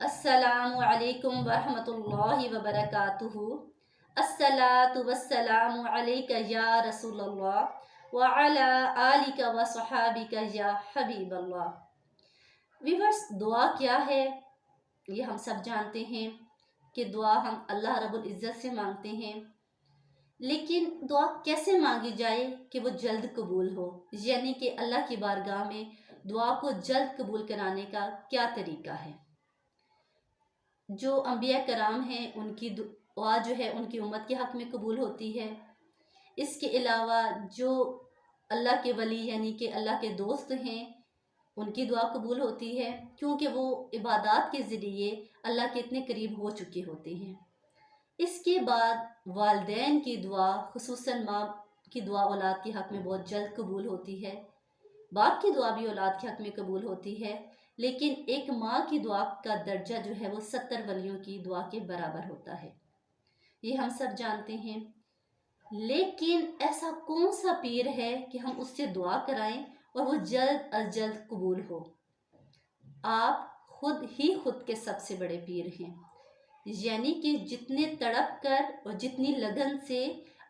अस्सलामु अलैकुम वरहमतुल्लाहि वबरकातुहु। अस्सलातु वस्सलामु अलैका या रसूलल्लाह व अला आलिका व सहाबिका या हबीबल्लाह। व्यूअर्स, दुआ क्या है ये हम सब जानते हैं कि दुआ हम अल्लाह रब्बुल इज़्ज़त से मांगते हैं, लेकिन दुआ कैसे मांगी जाए कि वो जल्द कबूल हो, यानी कि अल्लाह की बारगाह में दुआ को जल्द कबूल कराने का क्या तरीका है। जो अंबिया कराम हैं उनकी दुआ जो है उनकी उम्मत के हक़ में कबूल होती है। इसके अलावा जो अल्लाह के वली यानी कि अल्लाह के दोस्त हैं उनकी दुआ कबूल होती है, क्योंकि वो इबादत के ज़रिए अल्लाह के इतने करीब हो चुके होते हैं। इसके बाद वालिदैन की दुआ, खुसूसन माँ की दुआ औलाद के हक़ में बहुत जल्द कबूल होती है। बाप की दुआ भी औलाद के हक़ में कबूल होती है, लेकिन एक माँ की दुआ का दर्जा जो है वो 70 वलियों की दुआ के बराबर होता है, ये हम सब जानते हैं। लेकिन ऐसा कौन सा पीर है कि हम उससे दुआ कराएं और वो जल्द अज जल्द कबूल हो। आप खुद ही खुद के सबसे बड़े पीर हैं, यानी कि जितने तड़प कर और जितनी लगन से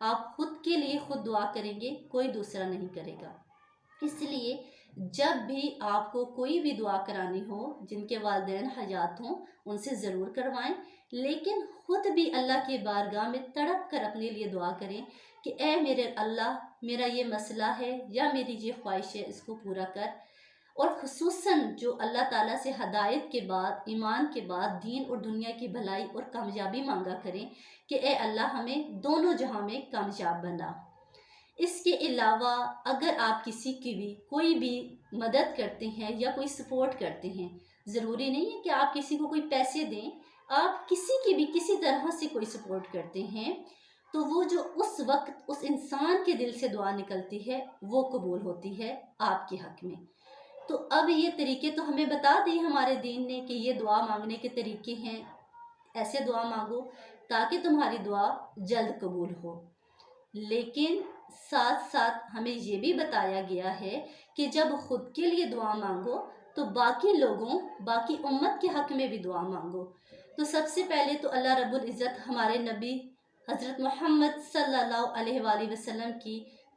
आप खुद के लिए खुद दुआ करेंगे कोई दूसरा नहीं करेगा। इसलिए जब भी आपको कोई भी दुआ करानी हो, जिनके वालिदैन हयात हों उनसे ज़रूर करवाएं, लेकिन ख़ुद भी अल्लाह की बारगाह में तड़प कर अपने लिए दुआ करें कि ए मेरे अल्लाह, मेरा ये मसला है या मेरी ये ख्वाहिश है, इसको पूरा कर। और ख़ुसूसन जो अल्लाह ताला से हदायत के बाद, ईमान के बाद दीन और दुनिया की भलाई और कामयाबी मांगा करें कि ए अल्लाह हमें दोनों जहां में कामयाब बना। इसके अलावा अगर आप किसी की भी कोई भी मदद करते हैं या कोई सपोर्ट करते हैं, ज़रूरी नहीं है कि आप किसी को कोई पैसे दें, आप किसी की भी किसी तरह से कोई सपोर्ट करते हैं तो वो जो उस वक्त उस इंसान के दिल से दुआ निकलती है वो कबूल होती है आपके हक़ में। तो अब ये तरीके तो हमें बता दिए हमारे दीन ने कि ये दुआ मांगने के तरीके हैं, ऐसे दुआ मांगो ताकि तुम्हारी दुआ जल्द कबूल हो। लेकिन साथ साथ हमें ये भी बताया गया है कि जब खुद के लिए दुआ मांगो तो बाकी लोगों, बाकी उम्मत के हक़ में भी दुआ मांगो। तो सबसे पहले तो अल्लाह रब्बुल इज़्ज़त हमारे नबी हज़रत मोहम्मद सल्लल्लाहु अलैहि वसल्लम की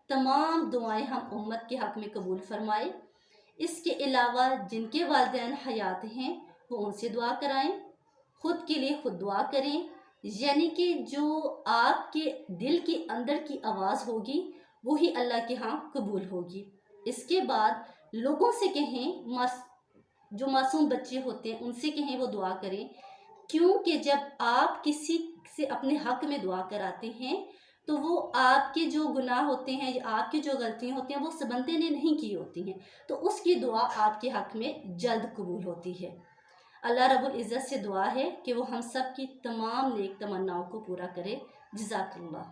तमाम दुआएं हम उम्मत के हक़ में कबूल फरमाए। इसके अलावा जिनके वालिदैन हयात हैं वो उनसे दुआ कराएं, ख़ुद के लिए खुद दुआ करें, यानी कि जो आपके दिल के अंदर की आवाज़ होगी वही अल्लाह के यहाँ कबूल होगी। इसके बाद लोगों से कहें, जो मासूम बच्चे होते हैं उनसे कहें वो दुआ करें, क्योंकि जब आप किसी से अपने हक़ में दुआ कराते हैं तो वो आपके जो गुनाह होते हैं या आपकी जो गलतियाँ होती हैं वो उस बंदे ने नहीं की होती हैं, तो उसकी दुआ आपके हक़ में जल्द कबूल होती है। अल्लाह रब्बुल इज़्ज़त से दुआ है कि वो हम सब की तमाम नेक तमन्नाओं को पूरा करे। जज़ाकल्लाह।